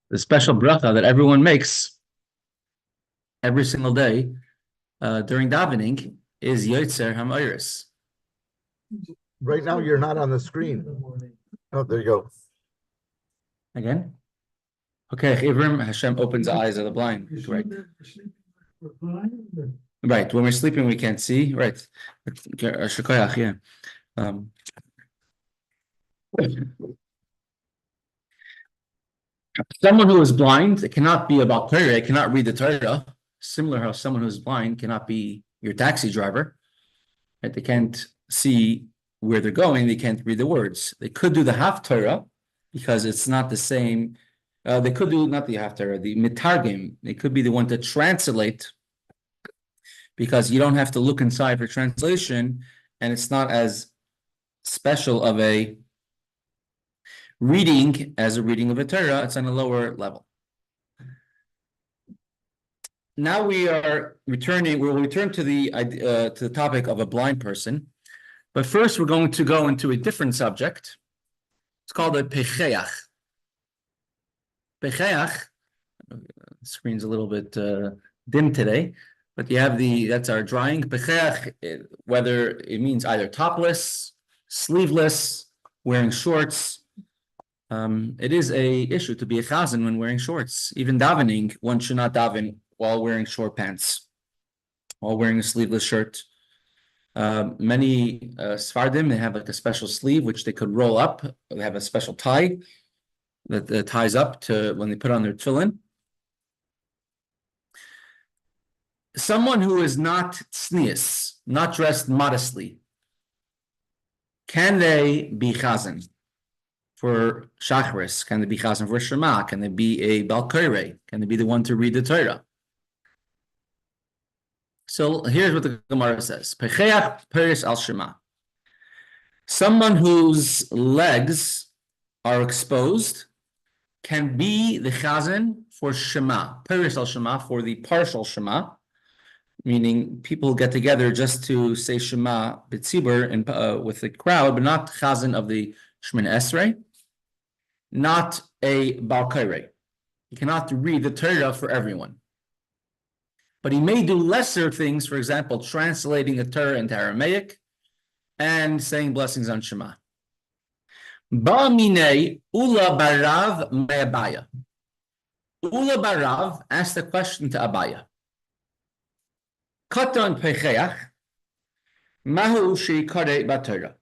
the special bracha that everyone makes every single day during davening is Yotzer HaMoiris. Right now, you're not on the screen. Oh, there you go. Again? Okay, Ivrim, Hashem opens the eyes of the blind. Right. Right. When we're sleeping, we can't see. Right. Shekoyach, yeah. Someone who is blind, it cannot be about Torah, it cannot read the Torah. Similar how someone who is blind cannot be your taxi driver. Right? They can't see where they're going, they can't read the words. They could do the half Torah because it's not the same. They could do not the half Torah, the mitargim. They could be the one to translate because you don't have to look inside for translation, and it's not as special of a reading as a reading of a Torah. It's on a lower level. Now we are returning. We'll return to the topic of a blind person, but first we're going to go into a different subject. It's called a pecheach. Pecheach. The screen's a little bit dim today, but you have that's our drawing. Pecheach, whether it means either topless, sleeveless, wearing shorts. It is a issue to be a chazan when wearing shorts. Even davening, one should not daven while wearing short pants, while wearing a sleeveless shirt. Many Sfardim, they have like a special sleeve which they could roll up. They have a special tie that ties up to when they put on their tefillin. Someone who is not tznius, not dressed modestly, can they be chazan for Shachris? Can they be chazan for Shema? Can they be a Balkaire? Can they be the one to read the Torah? So here's what the Gemara says. Pecheach peris al Shema. Someone whose legs are exposed can be the chazan for Shema. Peris al Shema, for the partial Shema, meaning people get together just to say Shema b'tzibur and with the crowd, but not chazan of the Shemin Esrei, not a Balkaire. He cannot read the Torah for everyone. But he may do lesser things, for example, translating the Torah into Aramaic and saying blessings on Shema. Ba'minei Ula Barav me'Abaya. Ula Barav asked a question to Abaya. Katan pecheach mahu sheikare b'Torah.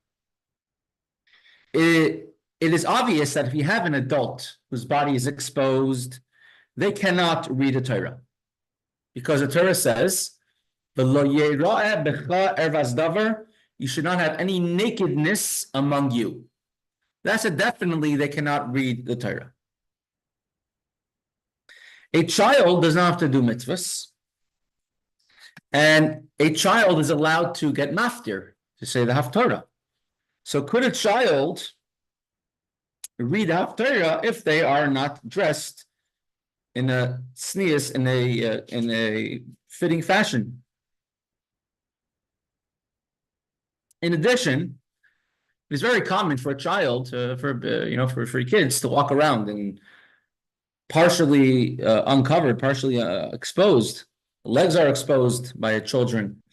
It is obvious that if you have an adult whose body is exposed, they cannot read the Torah. Because the Torah says, you should not have any nakedness among you. That's definitely they cannot read the Torah. A child does not have to do mitzvahs. And a child is allowed to get maftir, to say the Haftarah. So could a child read the Haftarah if they are not dressed in a tznius, in a fitting fashion? In addition, it's very common for a child, for kids to walk around and partially uncovered, partially exposed. Legs are exposed by children.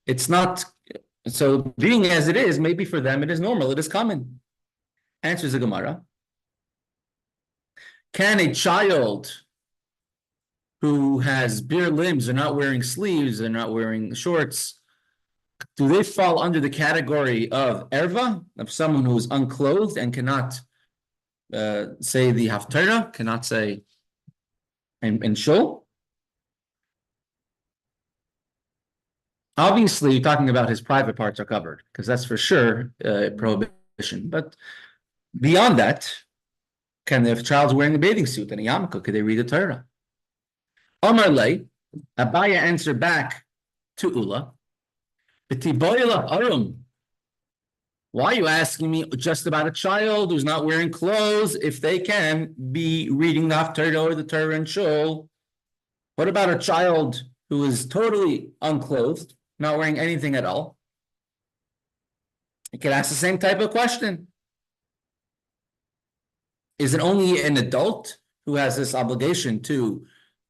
It's not so. Being as it is, maybe for them it is normal. It is common. Answers the Gemara. Can a child who has bare limbs, they're not wearing sleeves, they're not wearing shorts, do they fall under the category of erva, of someone who is unclothed and cannot say the haftarah, cannot say and show? Obviously, talking about his private parts are covered, because that's for sure prohibition. But beyond that, if a child's wearing a bathing suit and a yarmulke, could they read the Torah? Omar Lei, Abaya answered back to Ula, why are you asking me just about a child who's not wearing clothes if they can be reading the Haftarah or the Torah and Shul? What about a child who is totally unclothed, not wearing anything at all? You can ask the same type of question. Is it only an adult who has this obligation to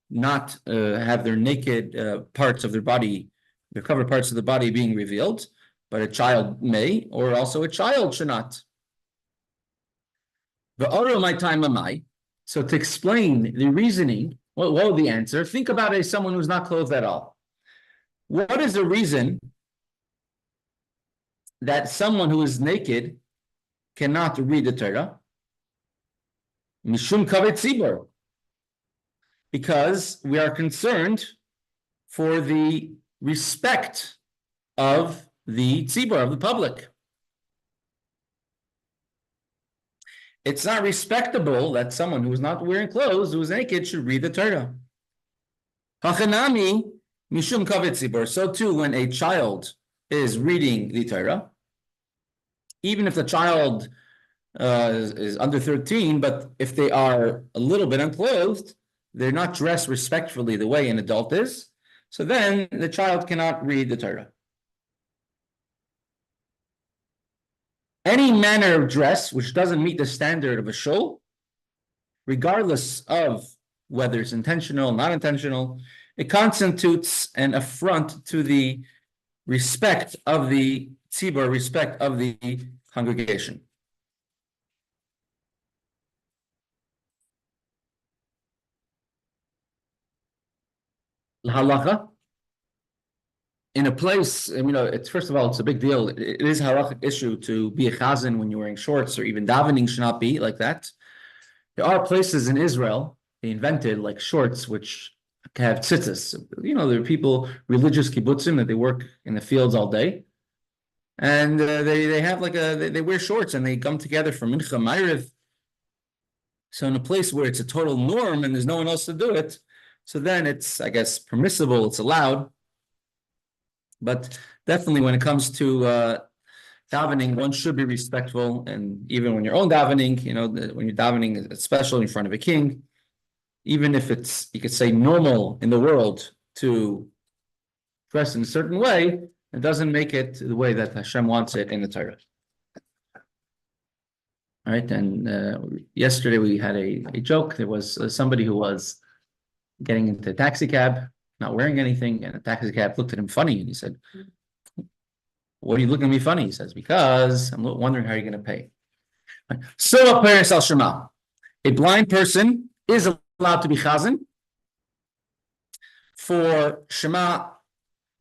not have their naked parts of their body, their covered parts of the body being revealed, but a child may, or also a child should not. So to explain the reasoning, what would the answer? Think about someone who's not clothed at all. What is the reason that someone who is naked cannot read the Torah? Mishum kavod tzibur. Because we are concerned for the respect of the tzibur, of the public. It's not respectable that someone who is not wearing clothes, who is naked, should read the Torah. Hachanami mishum kavod tzibur. So too, when a child is reading the Torah, even if the child is under 13, but if they are a little bit unclothed, they're not dressed respectfully the way an adult is, so then the child cannot read the Torah. Any manner of dress which doesn't meet the standard of a shul, regardless of whether it's intentional or not intentional, it constitutes an affront to the respect of the tzibur, respect of the congregation. Halacha, in a place, it's first of all, it's a big deal. It is a halachic issue to be a chazan when you're wearing shorts, or even davening should not be like that. There are places in Israel, they invented like shorts which have tzitzis. There are people, religious kibbutzim, that they work in the fields all day. And they have they wear shorts and they come together for mincha ma'ariv. So in a place where it's a total norm and there's no one else to do it, so then it's, I guess, permissible, it's allowed. But definitely when it comes to davening, one should be respectful. And even when you're own davening, when you're davening, especially in front of a king, even if it's, you could say, normal in the world to dress in a certain way, it doesn't make it the way that Hashem wants it in the Torah. All right, and yesterday we had a joke. There was somebody who was getting into a taxi cab, not wearing anything, and a taxi cab looked at him funny, and he said, "What are you looking at me funny?" He says, "Because I'm wondering how you're going to pay." So a blind person is allowed to be chazan. For Shema,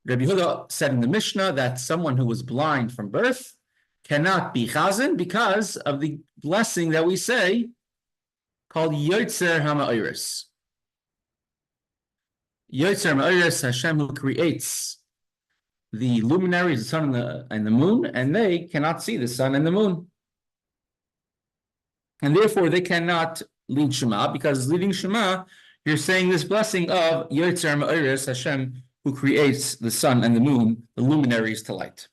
Rabbi Yehuda said in the Mishnah that someone who was blind from birth cannot be chazan because of the blessing that we say called Yotzer HaMa'oros. Yotzer HaMa'oros, Hashem who creates the luminaries, the sun and the moon, and they cannot see the sun and the moon. And therefore they cannot lead Shema, because leading Shema, you're saying this blessing of Yotzer HaMa'oros, Hashem who creates the sun and the moon, the luminaries to light.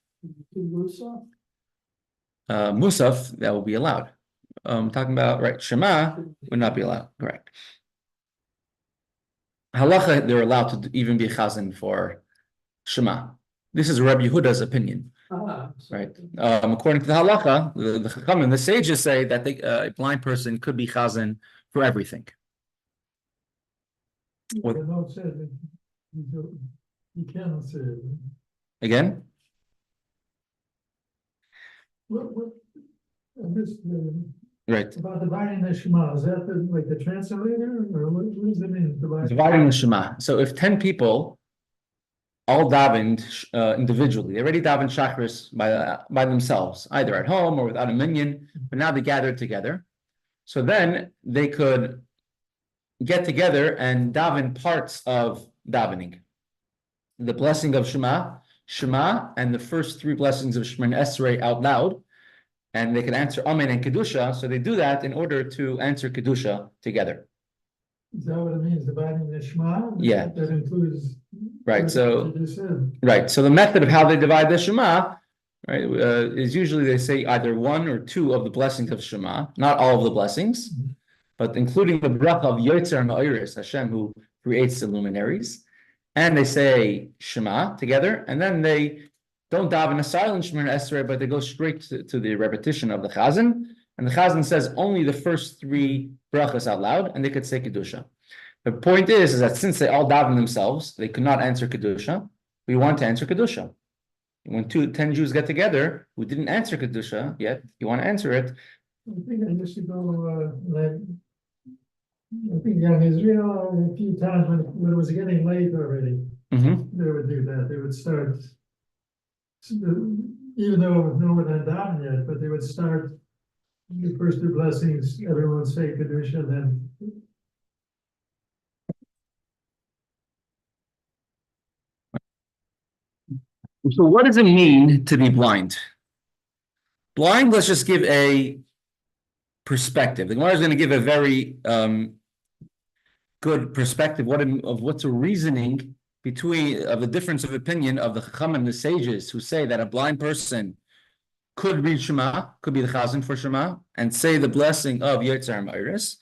Musaf, that will be allowed. Talking about, right, Shema would not be allowed, correct. Halacha, they're allowed to even be chazan for Shema. This is Rabbi Yehuda's opinion, right? According to the halacha, the Chaim and the sages say that a blind person could be chazan for everything. What? You cannot say it. Again? I missed Right. about dividing the Shema. Is that the translator, or what does it mean? Dividing the Shema. So if 10 people all davened individually, they already davened Shacharis by themselves, either at home or without a minyan, but now they gathered together. So then they could get together and daven parts of davening. The blessing of Shema, and the first 3 blessings of Shemoneh Esrei out loud, and they can answer Amen and Kedusha. So they do that in order to answer Kedusha together. Is that what it means, dividing the Shema? Yeah. That includes. Right. So the method of how they divide the Shema, right, is usually they say either 1 or 2 of the blessings of Shema, not all of the blessings, but including the bracha of Yotzer HaMa'oros, Hashem who creates the luminaries. And they say Shema together, and then they don't daven a silent Shemoneh Esrei, but they go straight to the repetition of the Chazan, and the Chazan says only the first three brachas out loud, and they could say Kedusha. The point is that since they all daven themselves, they could not answer Kedusha. We want to answer Kedusha. When 10 Jews get together who didn't answer Kedusha yet, you want to answer it. I think I used to go, I think in Israel a few times when it was getting late already, they would do that. They would start, even though no one had davened yet, but they would start the first two blessings, everyone would say Kedusha, then. So what does it mean to be blind? Blind, let's just give a perspective. The Gemara is going to give a very good perspective of what's a reasoning of the difference of opinion of the Chaim and the sages who say that a blind person could read Shema, could be the Chazan for Shema, and say the blessing of Yetzer Ma'aris.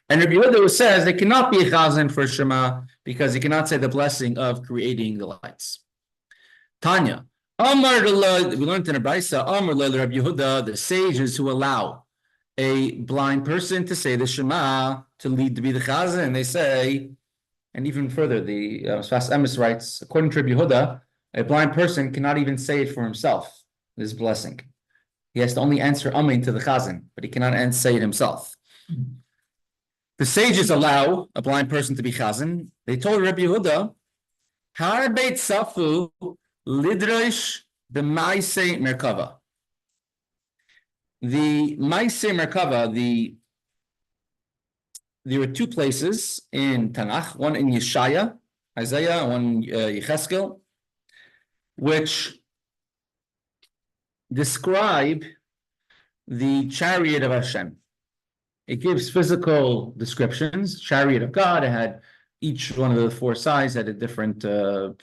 And Rabbi Yehuda who says they cannot be a Chazan for Shema because he cannot say the blessing of creating the lights. Tanya, we learned in a Brisa, Rabbi Yehuda, the sages who allow a blind person to say the Shema, to be the Chazan, and they say, and even further, the Sfas Emes writes, according to Rabbi Yehuda, a blind person cannot even say it for himself, this blessing. He has to only answer Amen to the Chazan, but he cannot say it himself. The sages allow a blind person to be Chazan. They told Rabbi Yehuda, Har Beit Safu Lidrosh the Maaseh Merkava. The Maaseh Merkava, there were two places in Tanakh, one in Yeshaya, Isaiah, and one in Yecheskel, which describe the chariot of Hashem. It gives physical descriptions. Chariot of God, it had each one of the four sides had a different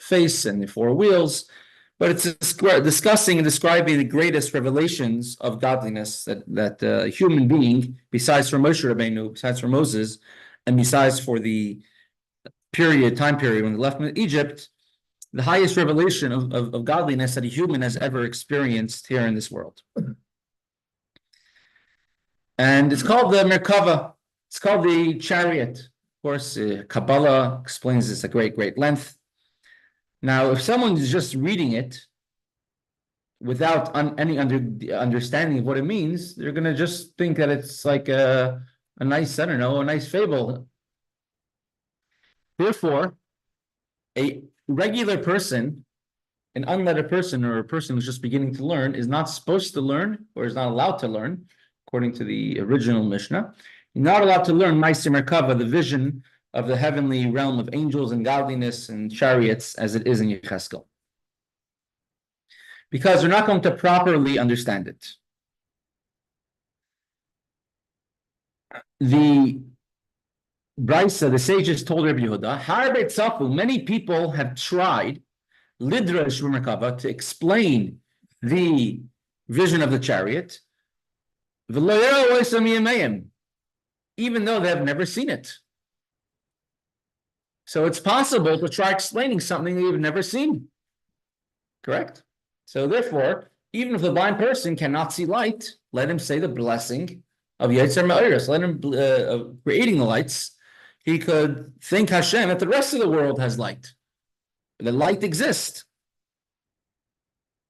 face and the four wheels, but it's discussing and describing the greatest revelations of godliness that a human being, besides for Moshe Rabbeinu, besides for Moses, and besides for the time period when they left Egypt, the highest revelation of godliness that a human has ever experienced here in this world. And it's called the Merkava. It's called the chariot. Of course, Kabbalah explains this at great length. Now, if someone is just reading it without any understanding of what it means, they're going to just think that it's like a nice, I don't know, a nice fable. Therefore, a regular person, an unlettered person, or a person who's just beginning to learn, is not supposed to learn or is not allowed to learn, according to the original Mishnah. You're not allowed to learn Maaseh Merkava, the vision of the heavenly realm of angels and godliness and chariots, as it is in Yecheskel, because they're not going to properly understand it. The Brisa, the sages told Rabbi Yehuda, Har Beit Safu, many people have tried Lidrash Merkava to explain the vision of the chariot, even though they have never seen it. So it's possible to try explaining something that you've never seen. Correct? So therefore, even if the blind person cannot see light, let him say the blessing of Yetzer Ma'aris. Let him creating the lights. He could thank Hashem that the rest of the world has light. The light exists.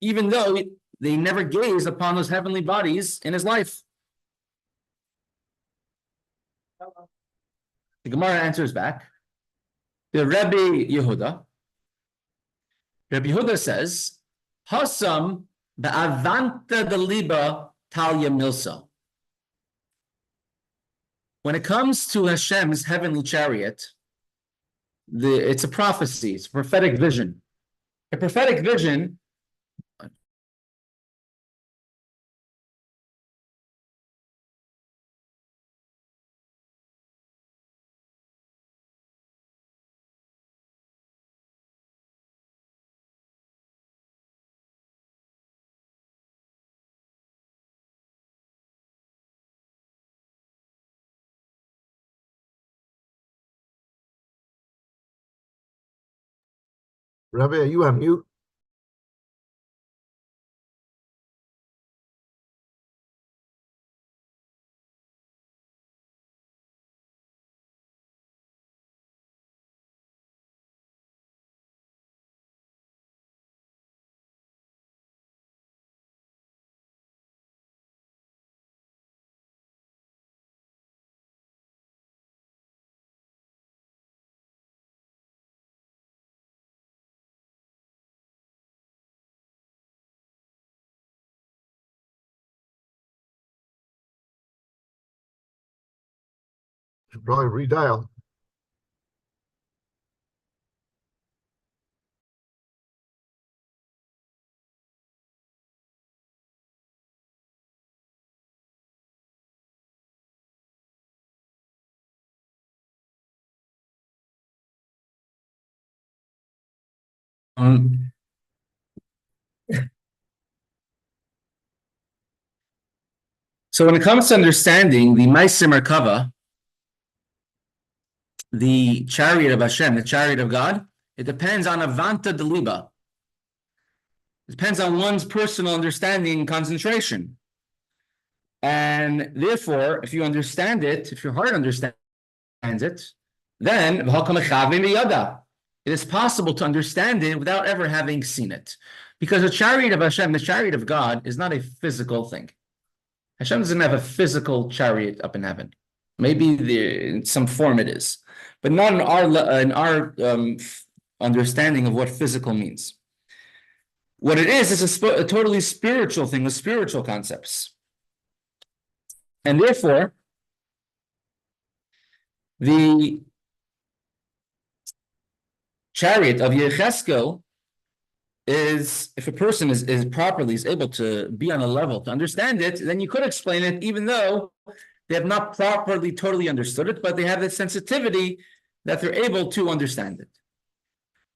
Even though they never gaze upon those heavenly bodies in his life. The Gemara answers back. The Rabbi Yehuda says, Hasam ba'avanta deliba talya milsa. When it comes to Hashem's heavenly chariot, it's a prophecy, it's a prophetic vision. A prophetic vision Rabbi, are you on mute? Should probably redial. So when it comes to understanding the Maisim Merkava, the chariot of Hashem, the chariot of God, it depends on Avanta Deliba. It depends on one's personal understanding and concentration. And therefore, if you understand it, if your heart understands it, then it is possible to understand it without ever having seen it. Because the chariot of Hashem, the chariot of God, is not a physical thing. Hashem doesn't have a physical chariot up in heaven. Maybe in some form it is, but not in our understanding of what physical means. What it is a totally spiritual thing, with spiritual concepts. And therefore, the chariot of Yecheskel is, if a person is able to be on a level to understand it, then you could explain it even though they have not properly, totally understood it, but they have the sensitivity that they're able to understand it.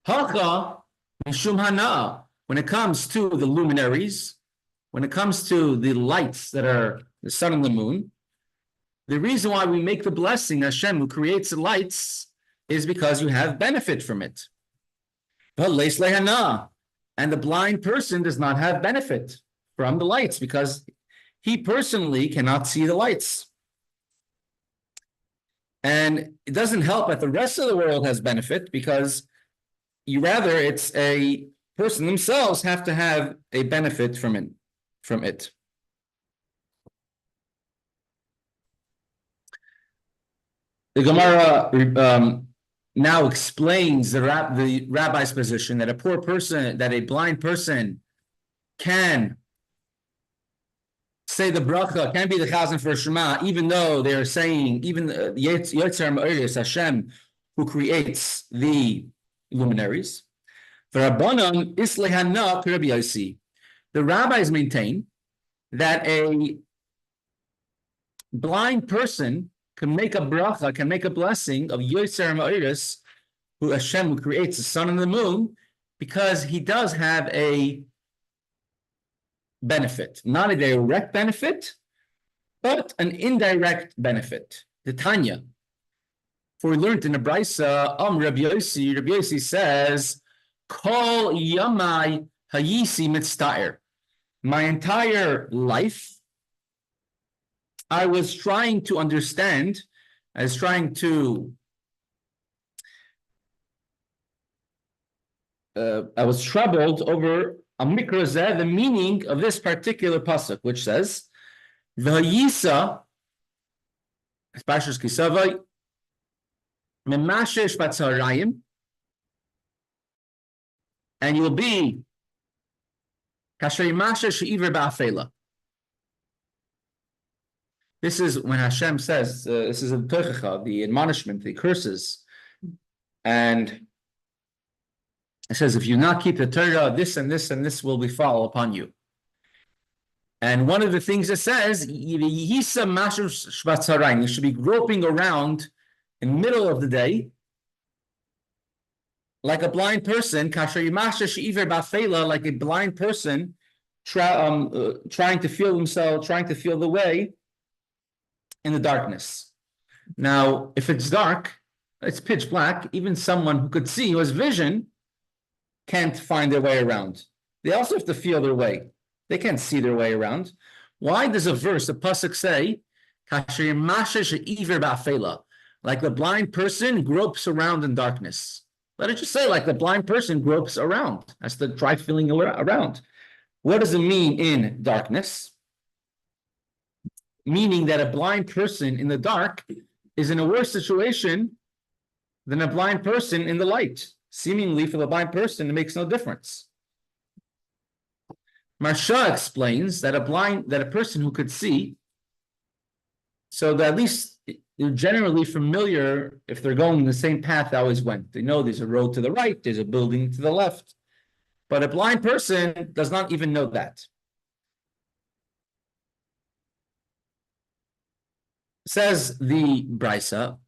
Halacha, mishum hana, when it comes to the luminaries, when it comes to the lights that are the sun and the moon, the reason why we make the blessing, Hashem, who creates the lights, is because you have benefit from it. And the blind person does not have benefit from the lights because he personally cannot see the lights. And it doesn't help that the rest of the world has benefit because it's a person themselves have to have a benefit from it. The Gemara now explains the rabbi's position that a blind person can say the bracha, can be the chazan for Shema, even though they're saying, even the Yetzer Ma'oris, Hashem, who creates the luminaries. The rabbis maintain that a blind person can make a bracha, can make a blessing of Yetzer Ma'oris, who Hashem, who creates the sun and the moon, because he does have a benefit, not a direct benefit, but an indirect benefit. The Tanya. For we learned in the Brisa, Rabbi Yossi says, Kol Yamai Hayisi Mitztair. My entire life, I was trying to understand, I was trying to I was troubled over Amikrazeh, the meaning of this particular pasuk, which says, "V'hayisa," Pashas Kisavai, "Memashesh batzarayim," and you will be kasher yimashesh iver ba'afela. This is when Hashem says, this is a toichacha, the admonishment, the curses, and it says, if you not keep the Torah, this and this and this will befall upon you. And one of the things it says, you should be groping around in the middle of the day, like a blind person, like a blind person trying to feel himself, trying to feel the way in the darkness. Now, if it's dark, it's pitch black, even someone who could see, who has vision, can't find their way around. They also have to feel their way. They can't see their way around. Why does a verse, a pasuk say, like the blind person gropes around in darkness? Let it just say, like the blind person gropes around. That's to try feeling around. What does it mean in darkness? Meaning that a blind person in the dark is in a worse situation than a blind person in the light. Seemingly, for the blind person, it makes no difference. Marsha explains that a person who could see, so that at least they're generally familiar if they're going the same path they always went. They know there's a road to the right, there's a building to the left. But a blind person does not even know that. Says the Brisa,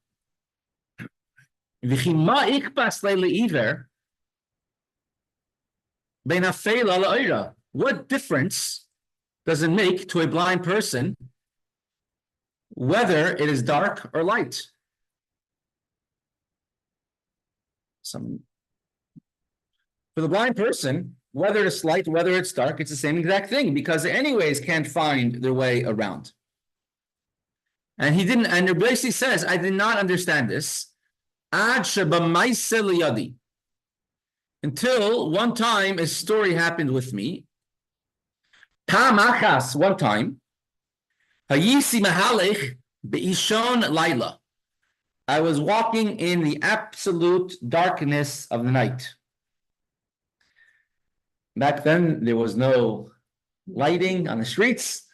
what difference does it make to a blind person whether it is dark or light? For the blind person, whether it's light, whether it's dark, it's the same exact thing, because they anyways can't find their way around. And he didn't, and Rabbi says, I did not understand this. Until one time a story happened with me. One time, I was walking in the absolute darkness of the night. Back then, there was no lighting on the streets,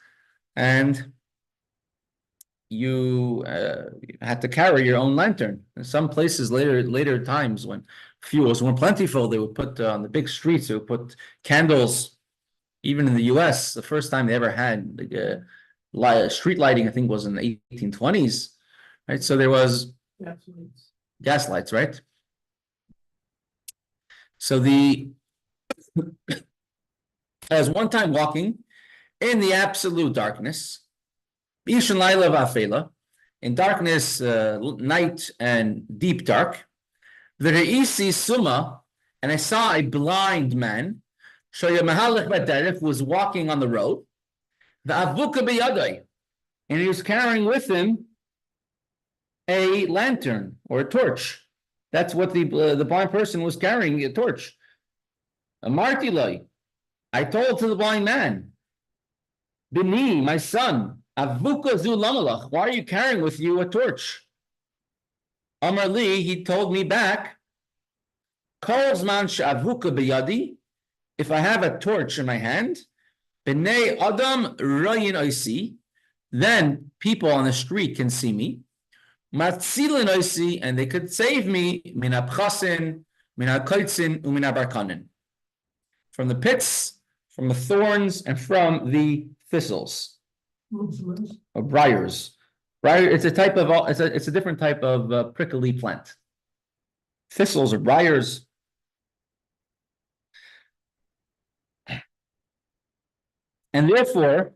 and you had to carry your own lantern. In some places, later times when fuels weren't plentiful, they would put on the big streets, they would put candles. Even in the US, the first time they ever had street lighting, I think, was in the 1820s, right? So there was gas lights, right? So I was one time walking in the absolute darkness, in darkness, night and deep dark. And I saw a blind man who was walking on the road, and he was carrying with him a lantern or a torch. That's what the blind person was carrying, a torch. I told to the blind man, Bini, my son, why are you carrying with you a torch? Amar Li, he told me back, if I have a torch in my hand, B'nei Adam Rayin Oisi, then people on the street can see me. Matzilin Oisi, and they could save me min abchasin, min hakaitzin, umin abarkanin, from the pits, from the thorns, and from the thistles or briars. Briar, it's a type of it's a different type of prickly plant. Thistles or briars. And therefore,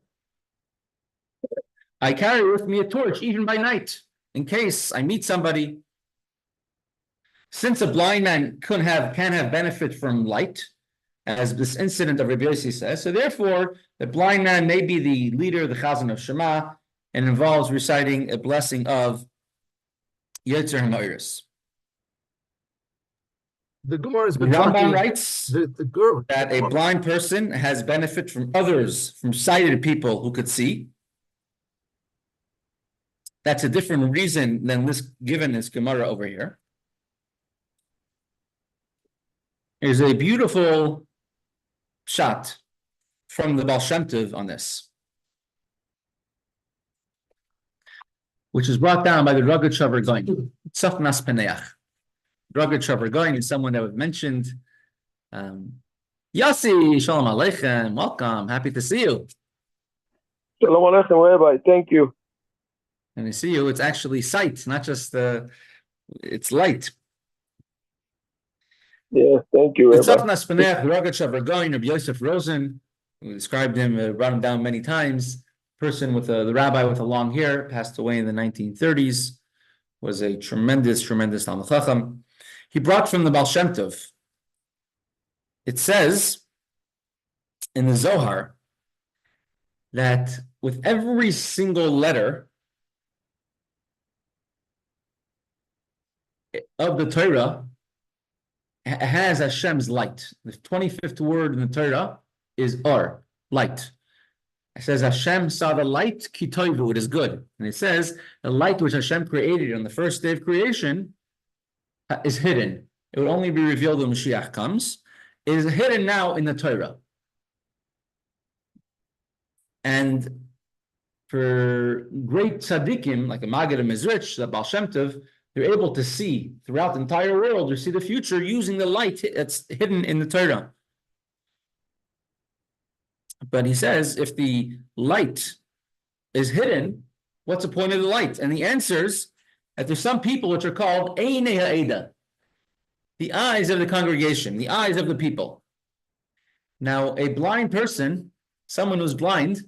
I carry with me a torch even by night, in case I meet somebody. Since a blind man can have benefit from light, as this incident of Rabbi says, so therefore the blind man may be the leader, the chazan of Shema, and involves reciting a blessing of Yetzer HaMa'aris. The Gemara has The been Rambam writes the girl that a blind person has benefit from others, from sighted people who could see. That's a different reason than this given this Gemara over here. There's a beautiful shot from the Baal Shem Tov on this, which is brought down by the Rugged Shavar Goin. Tzaf Nas Peneach. Rugged Shavar Goin is someone that was mentioned. Yossi, Shalom Aleichem, welcome, happy to see you. Shalom Aleichem, Rabbi, thank you. And I see you, it's actually sight, not just it's light. Yeah, thank you, Rabbi. Tzaf Nas Peneach, Rugged Shavar Goin, Rabbi Yosef Rosen, we described him, brought him down many times. Person with the rabbi with the long hair, passed away in the 1930s, was a tremendous Talmid Chacham. He brought from the Baal Shem Tov. It says in the Zohar that with every single letter of the Torah has Hashem's light. The 25th word in the Torah is Or, light. It says Hashem saw the light, kitoivu, it is good. And it says the light which Hashem created on the first day of creation is hidden. It will only be revealed when Mashiach comes. It is hidden now in the Torah. And for great tzaddikim, like a Maggid and Mezrich, the Baal Shem Tov, they're able to see throughout the entire world, or see the future using the light that's hidden in the Torah. But he says, if the light is hidden, what's the point of the light? And the answers that there's some people which are called Einei Ha'eda, the eyes of the congregation, the eyes of the people. Now, a blind person, someone who's blind,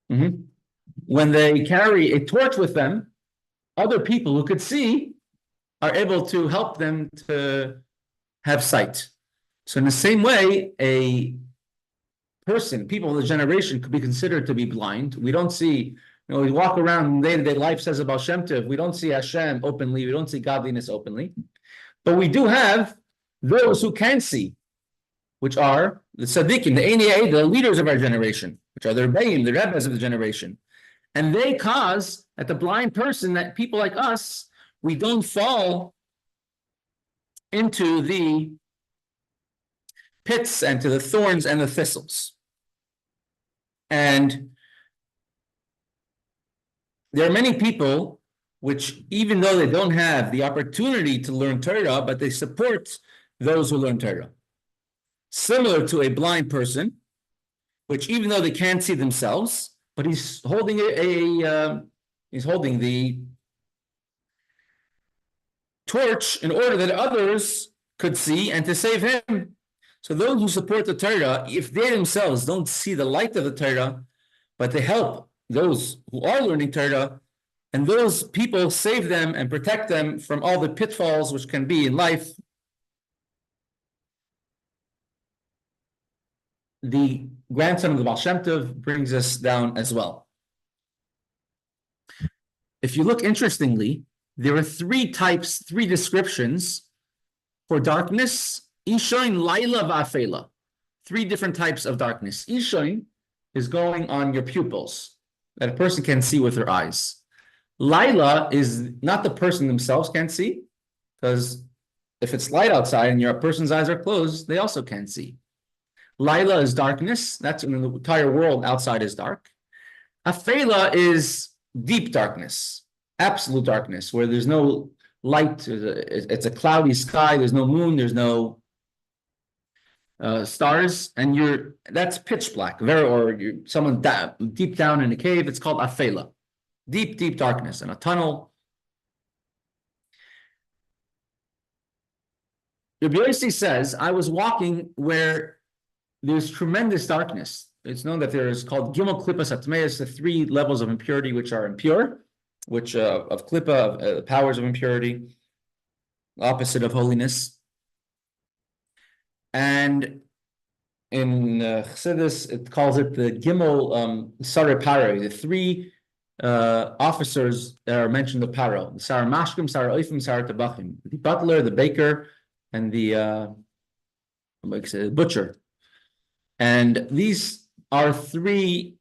when they carry a torch with them, other people who could see are able to help them to have sight. So in the same way, a person, people in the generation could be considered to be blind. We don't see, we walk around in day-to-day life, says about Shem Tov, we don't see Hashem openly, we don't see godliness openly. But we do have those who can see, which are the tzaddikim, the Einei, the leaders of our generation, which are the Rabbeim, the Rebbes of the generation. And they cause that the blind person, that people like us, we don't fall into the pits and to the thorns and the thistles. And there are many people which, even though they don't have the opportunity to learn Torah, but they support those who learn Torah. Similar to a blind person, which even though they can't see themselves, but he's holding he's holding the torch in order that others could see and to save him. So those who support the Torah, if they themselves don't see the light of the Torah, but they help those who are learning Torah, and those people save them and protect them from all the pitfalls which can be in life, the grandson of the Baal Shem Tov brings us down as well. If you look interestingly, there are three descriptions for darkness. Ishoin, Laila, Va'afela. Three different types of darkness. Ishoin is going on your pupils, that a person can see with their eyes. Laila is not the person themselves can't see, because if it's light outside and your person's eyes are closed, they also can't see. Laila is darkness. That's when the entire world outside is dark. Afela is deep darkness, absolute darkness, where there's no light. It's a cloudy sky. There's no moon. There's no stars, and that's pitch black. Someone deep down in a cave. It's called afela, deep darkness in a tunnel. Rabbi Yossi says, I was walking where there's tremendous darkness. It's known that there is called Gimel Klippas Atmeis, the three levels of impurity which are impure, which of Klippa, powers of impurity, opposite of holiness. And in Chassidus, it calls it the Gimel Saripare, the three officers that are mentioned in the Paro, the Sar Mashkim, Sar Oifim, Sar Tabachim, the butler, the baker, and the butcher. And these are three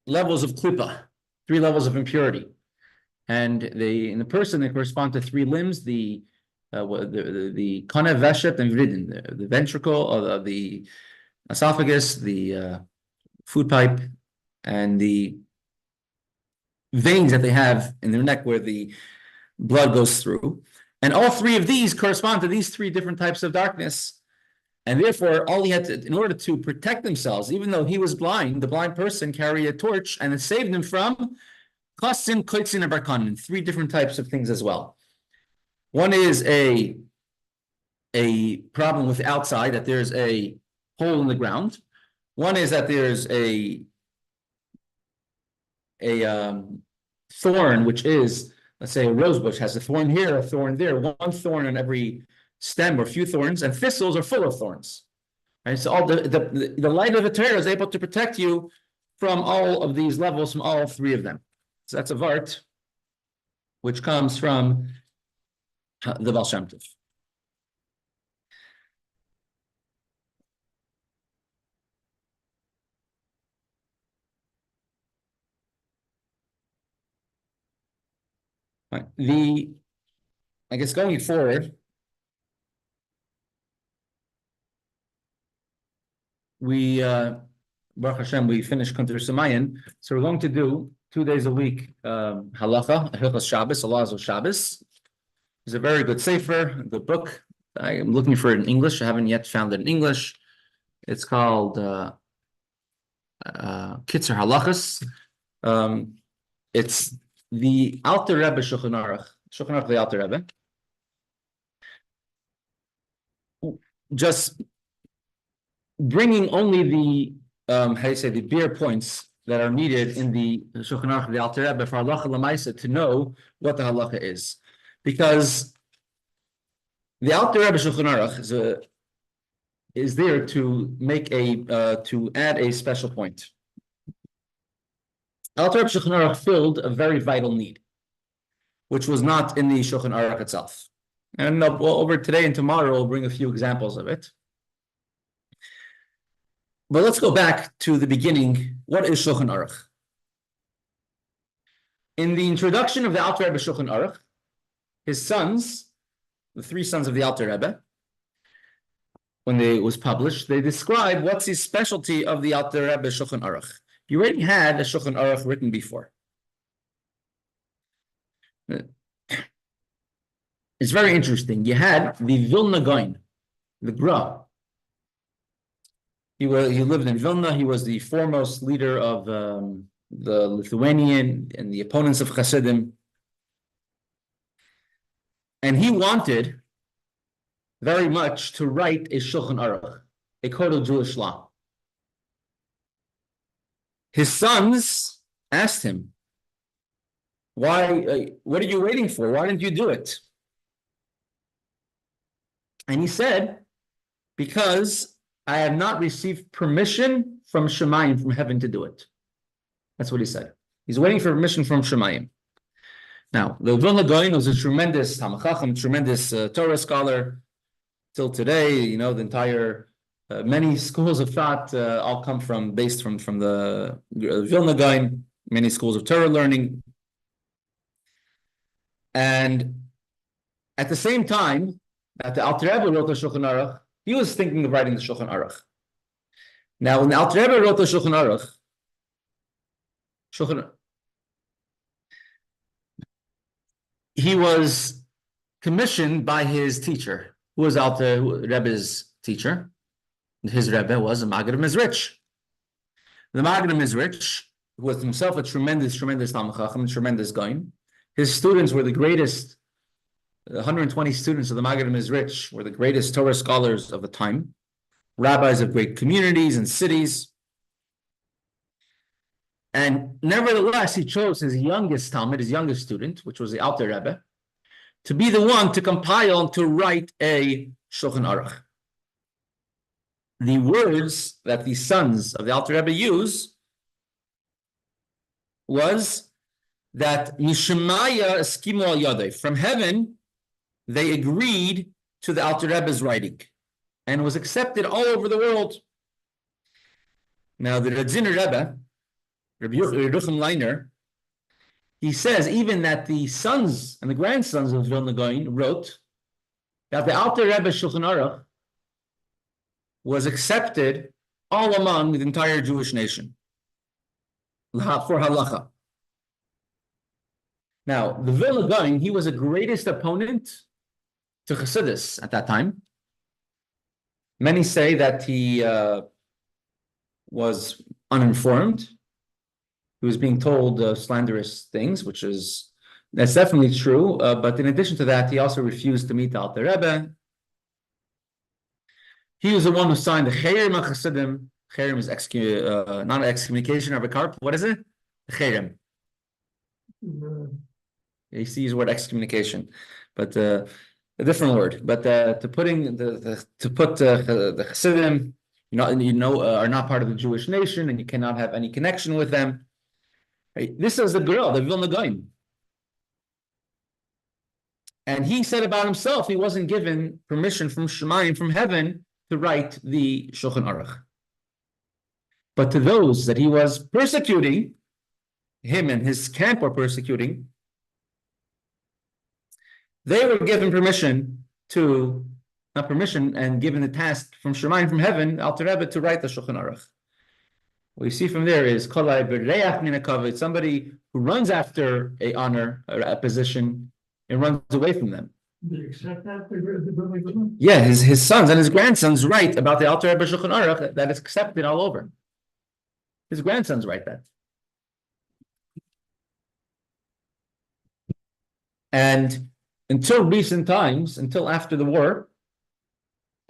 levels of klippa, three levels of impurity. And in the person, they correspond to three limbs, the kanev, veshet, and vridin, the ventricle, the esophagus, the food pipe, and the veins that they have in their neck where the blood goes through. And all three of these correspond to these three different types of darkness. And therefore, all he had to, in order to protect themselves, even though he was blind, the blind person carried a torch and it saved him from klasin, koitzin, and barkanin, three different types of things as well. One is a problem with the outside, that there's a hole in the ground. One is that there's a thorn, which is, let's say a rose bush has a thorn here, a thorn there, one thorn on every stem or few thorns, and thistles are full of thorns. Right? So all the light of the Torah is able to protect you from all of these levels, from all three of them. So that's a vart, which comes from the Baal Shem Tov. Right. I guess going forward, we Baruch Hashem, we finished Kunter Semayin. So we're going to do 2 days a week, Halacha, Hilchos Shabbos, Laws of Shabbos. It's a very good sefer, a good book. I am looking for it in English. I haven't yet found it in English. It's called Kitzer Halachas. It's the Alter Rebbe Shulchan Aruch the Alter Rebbe. Just bringing only the the bare points that are needed in the Shulchan Aruch of the Alter Rebbe for Halacha L'maisa to know what the Halacha is, because the Alter Rebbe Shulchan Aruch is there to make to add a special point. Alter Rebbe Shulchan Aruch filled a very vital need, which was not in the Shulchan Aruch itself. And over today and tomorrow, we'll bring a few examples of it. But let's go back to the beginning. What is Shulchan Aruch? In the introduction of the Alter Rebbe Shulchan Aruch, his sons, the 3 sons of the Alter Rebbe, when it was published, they describe what's the specialty of the Alter Rebbe Shulchan Aruch. You already had a Shulchan Aruch written before. It's very interesting. You had the Vilna Gaon, the Gra. He lived in Vilna. He was the foremost leader of the Lithuanian and the opponents of Chassidim. And he wanted very much to write a Shulchan Aruch, a code of Jewish law. His sons asked him, "Why? What are you waiting for? Why didn't you do it?" And he said, "Because I have not received permission from Shemayim, from heaven, to do it." That's what he said. He's waiting for permission from Shemayim. Now, the Vilna Gaon was a tremendous Talmid Chacham, tremendous Torah scholar. Till today, the entire many schools of thought all come based from the Vilna Gaon. Many schools of Torah learning, and at the same time that the Alter Rebbe wrote the Shulchan Aruch, he was thinking of writing the Shulchan Aruch. Now, when the Alter Rebbe wrote the Shulchan Aruch, he was commissioned by his teacher, who was Alter Rebbe's teacher. His Rebbe was the Maggid of Mezrich. The Maggid of Mezrich was himself a tremendous Talmid Chacham, tremendous Gaon. His students were the greatest. 120 students of the Maggid of Mezrich were the greatest Torah scholars of the time, rabbis of great communities and cities. And nevertheless, he chose his youngest Talmid, his youngest student, which was the Alter Rebbe, to be the one to compile and to write a Shulchan Aruch. The words that the sons of the Alter Rebbe use was that Mishmaya eskimu al yadai, from heaven, they agreed to the Alter Rebbe's writing, and was accepted all over the world. Now, the Radziner Rebbe, Rabbi Yerucham Leiner, he says even that the sons and the grandsons of Vilna Gaon wrote that the Alter Rebbe Shulchan Aruch was accepted all among the entire Jewish nation for Halacha. Now, the Vilna Gaon, he was the greatest opponent to Chassidus at that time. Many say that he was uninformed. He was being told slanderous things, that's definitely true. But in addition to that, he also refused to meet the Alter Rebbe. He was the one who signed the Chayrim of Chassidim. Chayrim is not an excommunication of a carp. What is it? Chayrim. You see his word excommunication, but a different word. But to put the Chassidim, are not part of the Jewish nation, and you cannot have any connection with them. Right? This is the girl, the Vilna Gaon. And he said about himself, he wasn't given permission from Shemayim, from heaven, to write the Shulchan Aruch. But to those that he was persecuting, him and his camp were persecuting, they were given permission and given the task from Shemayim, from heaven, Alter Rebbe, to write the Shulchan Aruch. What you see from there is Kollel b'reach min hakavod, somebody who runs after a honor or a position and runs away from them. Do you accept that, the Rabbi? Yeah, his sons and his grandsons write about the Alter Rebbe Shulchan Aruch that is accepted all over. His grandsons write that. And until recent times, until after the war,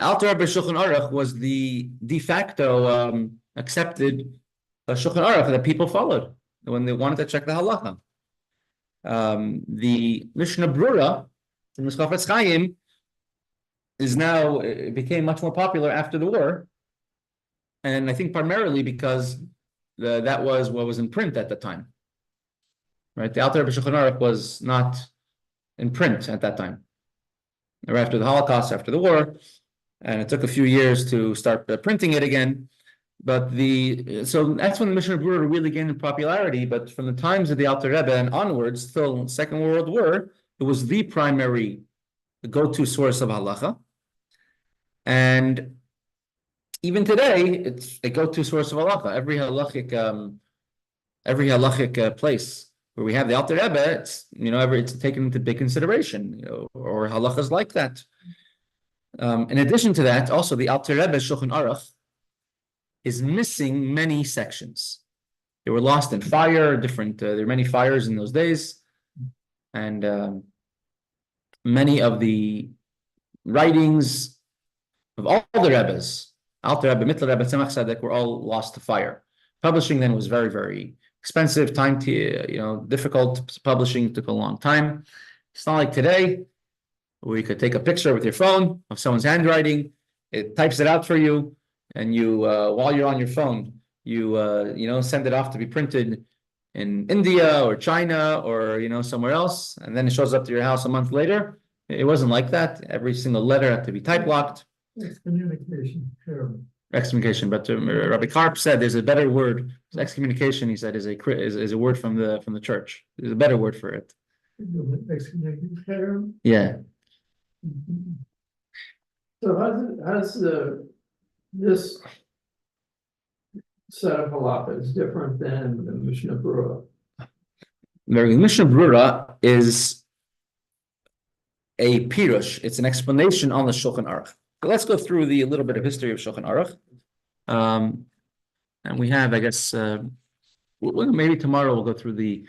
Alter Rebbe Shulchan Aruch was the de facto accepted Shulchan Aruch that people followed when they wanted to check the Halacha. The Mishnah Brura from Mishkafetz Chaim is now, it became much more popular after the war, and I think primarily because that was what was in print at the time. Right, the Alter Rebbe Shulchan Aruch was not in print at that time, or after the Holocaust, after the war, and it took a few years to start printing it again. But so that's when the Mishnah Brura really gained in popularity. But from the times of the Alter Rebbe and onwards, till Second World War, it was the primary go-to source of halacha. And even today, it's a go-to source of halacha. Every halachic place where we have the Alter Rebbe, it's taken into big consideration, or halachas like that. In addition to that, also the Alter Rebbe Shulchan Aruch is missing many sections. They were lost in fire. There were many fires in those days, and many of the writings of all the Rebbes, Alter Rebbe, Mittler Rebbe, Tzemach Tzedek, were all lost to fire. Publishing then was very, very expensive, difficult. Publishing took a long time. It's not like today, where you could take a picture with your phone of someone's handwriting, it types it out for you, and you, while you're on your phone, you send it off to be printed in India or China or somewhere else, and then it shows up to your house a month later. It wasn't like that. Every single letter had to be type locked. Excommunication, sure. Excommunication, but Rabbi Karp said there's a better word. Excommunication, he said, is a word from the church. There's a better word for it. Excommunication. Yeah. So how's this set of halacha is different than the Mishnah Brura? The Mishnah Brura is a pirush. It's an explanation on the Shulchan Aruch. So let's go through a little bit of history of Shulchan Aruch. And we have, I guess, maybe tomorrow we'll go through the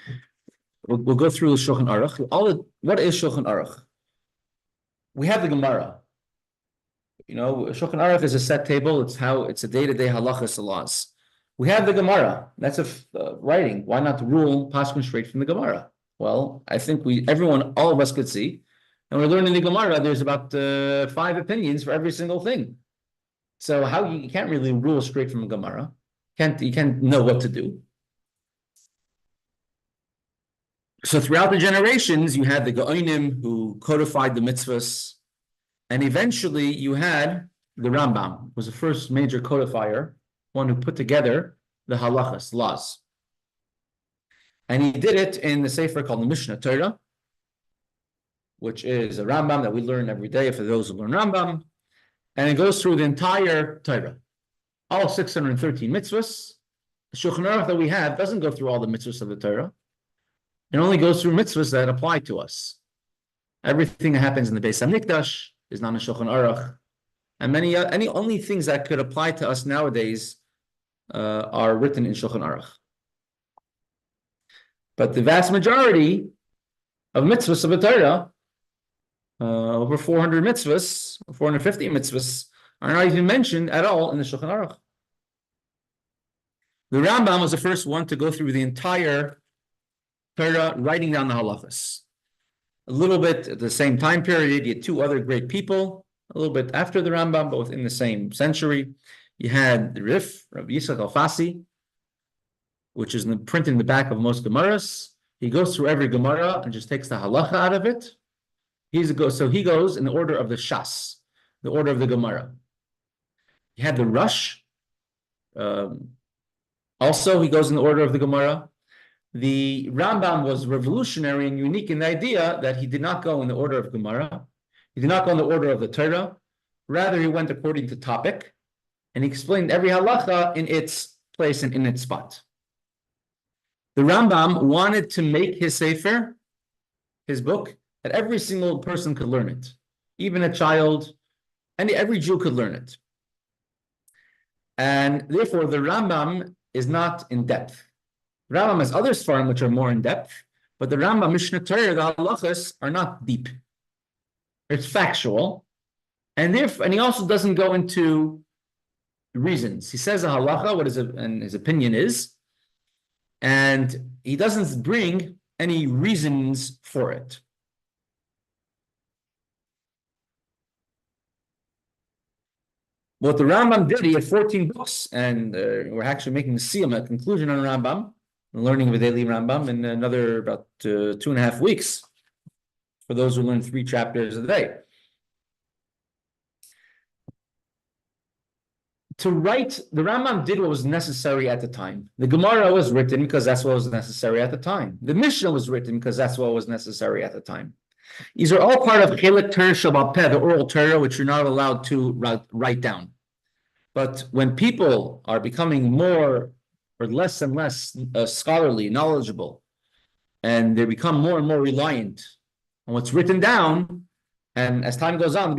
Shulchan Aruch. What is Shulchan Aruch? We have the Gemara. Shulchan Aruch is a set table. It's a day-to-day halachas laws. We have the Gemara. That's a writing. Why not rule paskin straight from the Gemara? Well, I think all of us could see, and we're learning the Gemara. There's about 5 opinions for every single thing. So you can't really rule straight from the Gemara. You can't know what to do. So throughout the generations, you had the Zkainim who codified the mitzvahs. And eventually you had the Rambam, who was the first major codifier, one who put together the halachas, laws. And he did it in the sefer called the Mishnah Torah, which is a Rambam that we learn every day for those who learn Rambam. And it goes through the entire Torah, all 613 mitzvahs. The Shulchan Aruch that we have doesn't go through all the mitzvahs of the Torah. It only goes through mitzvahs that apply to us. Everything that happens in the Beis HaMikdash is not in Shulchan Aruch, and only things that could apply to us nowadays are written in Shulchan Aruch. But the vast majority of mitzvahs of the Torah, over 400 mitzvahs, 450 mitzvahs, are not even mentioned at all in the Shulchan Aruch. The Rambam was the first one to go through the entire Torah, writing down the halachas. A little bit at the same time period, you had 2 other great people, a little bit after the Rambam, but within the same century. You had the Rif, Rabbi Yitzchok Alfasi, which is printed in the back of most Gemaras. He goes through every Gemara and just takes the halacha out of it. So he goes in the order of the Shas, the order of the Gemara. You had the Rush. Also, he goes in the order of the Gemara. The Rambam was revolutionary and unique in the idea that he did not go in the order of Gemara. He did not go in the order of the Torah. Rather, he went according to topic, and he explained every halacha in its place and in its spot. The Rambam wanted to make his sefer, his book, that every single person could learn it, even a child, and every Jew could learn it. And therefore, the Rambam is not in depth. The Rambam has other Sfarim which are more in depth, but the Rambam, Mishnah Torah, the halachas are not deep. It's factual, and he also doesn't go into reasons. He says a halacha, and his opinion is, and he doesn't bring any reasons for it. What the Rambam did, he had 14 books, and we're actually making a conclusion on Rambam, learning of a daily Rambam in another about 2.5 weeks, for those who learn 3 chapters a day. To write, the Rambam did what was necessary at the time. The Gemara was written because that's what was necessary at the time. The Mishnah was written because that's what was necessary at the time. These are all part of Chelik Torah Shabbat Peh, the oral Torah, which you're not allowed to write down. But when people are becoming more or less and less scholarly, knowledgeable, and they become more and more reliant on what's written down, and as time goes on,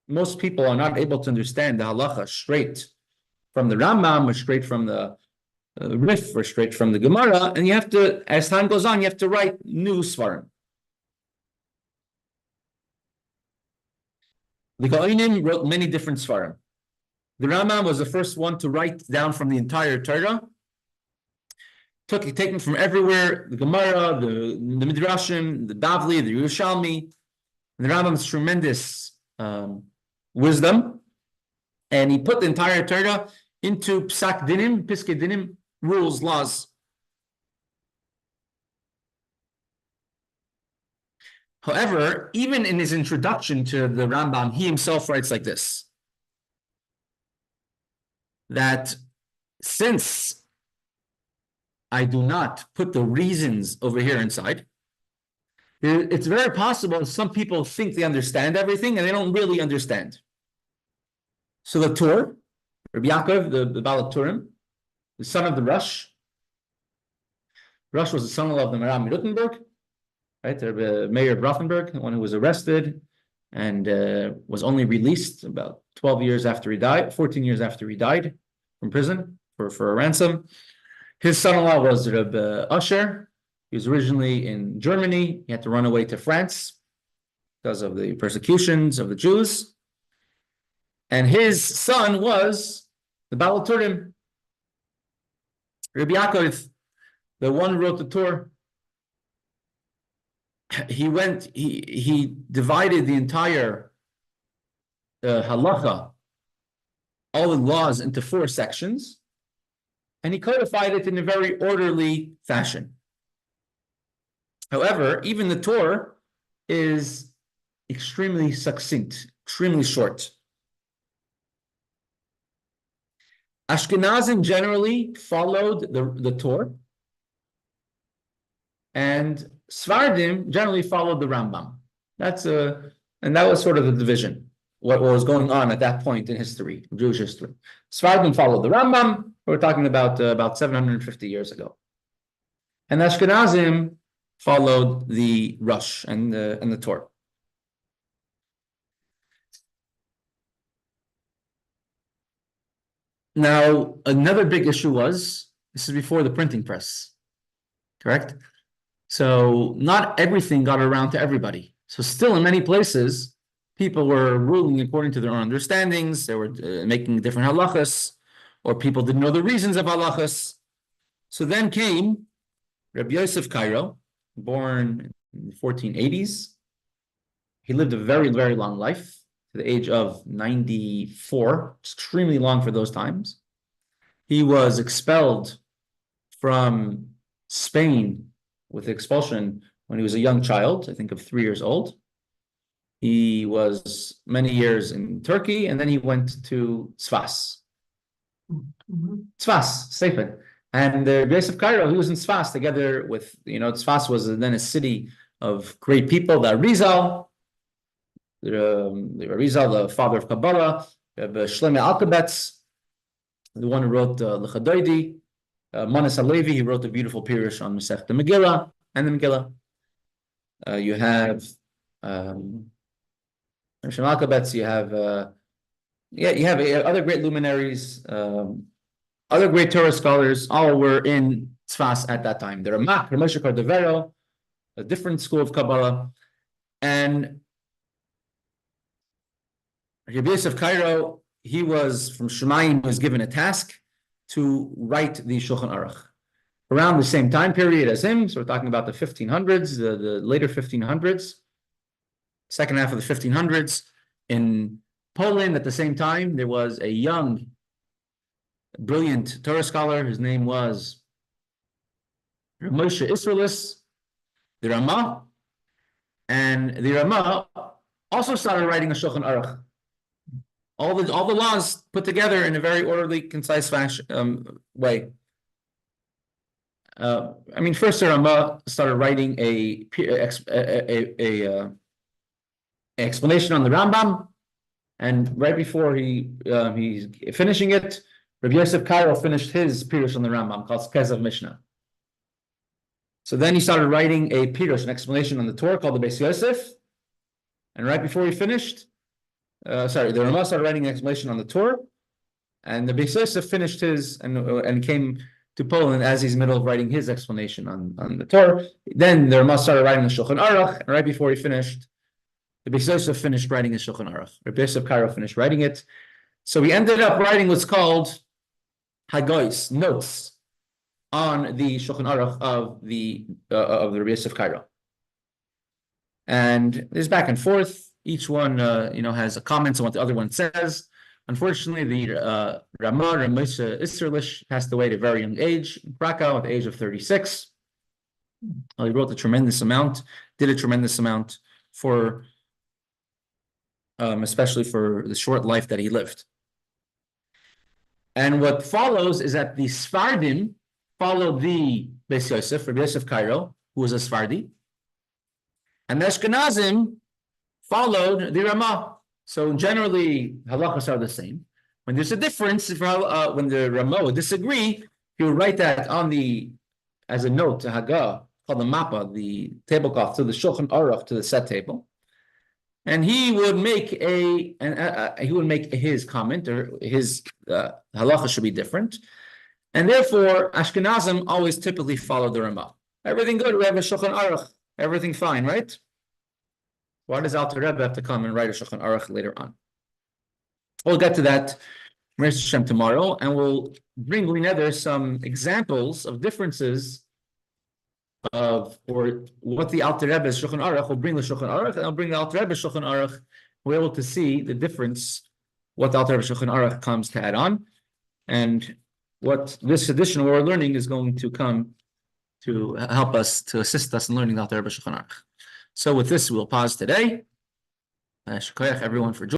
most people are not able to understand the halacha straight from the Rambam, or straight from the Rif, or straight from the Gemara, and you have to, as time goes on, you have to write new Svarim. The Zkainim wrote many different Svarim. The Rambam was the first one to write down from the entire Torah. Taken from everywhere, the Gemara, the Midrashim, the Bavli, the Yerushalmi. The Rambam's tremendous wisdom, and he put the entire Torah into Psak Dinim, Piskei Dinim, rules, laws. However, even in his introduction to the Rambam, he himself writes like this, that since I do not put the reasons over here inside, it's very possible some people think they understand everything and they don't really understand. So the Tur, Rabbi Yaakov, the Baal Turim, the son of the Rosh was the son-in-law of the Maram Rothenburg, right? The mayor of Rothenburg, the one who was arrested and was only released about 12 years after he died, 14 years after he died from prison for a ransom. His son-in-law was Rabbi Usher. He was originally in Germany. He had to run away to France because of the persecutions of the Jews. And his son was the Baal Turim, Rabbi Yaakov, the one who wrote the Torah. He divided the entire halacha, all the laws, into 4 sections, and he codified it in a very orderly fashion. However, even the Torah is extremely succinct, extremely short. Ashkenazim generally followed the Torah, and Sfardim generally followed the Rambam. And that was sort of the division, what was going on at that point in history, Jewish history. Sfardim followed the Rambam. We're talking about 750 years ago, and Ashkenazim followed the Rosh and the Torah. Now, another big issue was, this is before the printing press, correct? So not everything got around to everybody. So still in many places, people were ruling according to their own understandings. They were making different halachas, or people didn't know the reasons of halachas. So then came Rabbi Yosef Cairo, born in the 1480s. He lived a very, very long life, to the age of 94, extremely long for those times. He was expelled from Spain with expulsion when he was a young child, I think of 3 years old. He was many years in Turkey, and then he went to Tzfas. Tzfas, Seifen. And the base of Cairo, he was in Tzfas together with, Tzfas was then a city of great people, the Arizal, the Arizal, the father of Kabbalah, Shlomo Alkabetz, the one who wrote L'Chadoidi, Manas Levi, he wrote the beautiful Pirush on Mesechta Megillah and the Megillah. You have Shemalkabetz, you have other great luminaries, other great Torah scholars, all were in Tzfas at that time. The Ramak, Moshe Cordovero, a different school of Kabbalah, and Rabbi of Cairo, he was from Shemayim, was given a task to write the Shulchan Aruch around the same time period as him. So we're talking about the 1500s, the later 1500s, second half of the 1500s. In Poland, at the same time, there was a young, brilliant Torah scholar. His name was Moshe Israelis, the Ramah, and the Ramah also started writing a Shulchan Aruch. All the laws put together in a very orderly, concise fashion way. First the Ramah started writing a explanation on the Rambam, and right before he's finishing it, Rabbi Yosef Cairo finished his Pirush on the Rambam called Kezav Mishnah. So then he started writing a Pirush, an explanation on the Torah called the Beis Yosef, and right before he finished, the Ramah started writing an explanation on the Torah, and the Beis Yosef finished his and came to Poland as he's in the middle of writing his explanation on the Torah. Then the Ramah started writing the Shulchan Aruch, and right before he finished, the Beis Yosef finished writing his Shulchan Aruch. Rabbi Yosef Cairo finished writing it. So he ended up writing what's called Hagois, notes on the Shulchan Aruch of the Rabbi Yosef Cairo. And there's back and forth. Each one, has a comment on what the other one says. Unfortunately, the Ramah Moshe Israelish passed away at a very young age in Krakow at the age of 36. He wrote a tremendous amount, did a tremendous amount for, especially for the short life that he lived. And what follows is that the Sfardim followed the Beis Yosef, Rabbi Yosef Cairo, who was a Sfardi, and the Ashkenazim followed the Ramah. So generally, halachas are the same. When there's a difference, when the Ramah would disagree, he would write that as a note, to Haggah, called the Mappa, the tablecloth, to the Shulchan Aruch, to the set table, and he would make his comment, or his halacha should be different, and therefore Ashkenazim always typically follow the Ramah. Everything good, we have a Shulchan Aruch, everything fine, right? Why does Alter Rebbe have to come and write a Shulchan Aruch later on? We'll get to that tomorrow, and we'll bring together some examples of differences or what the Alter Rebbe's Shulchan Aruch will bring the Shulchan Aruch, and I'll bring the Alter Rebbe's Shulchan Aruch. We're able to see the difference, what the Alter Rebbe's Shulchan Aruch comes to add on, and what this edition we're learning is going to come to help us, to assist us in learning the Alter Rebbe's Shulchan Aruch. So with this, we'll pause today. Shkoyach everyone for joining.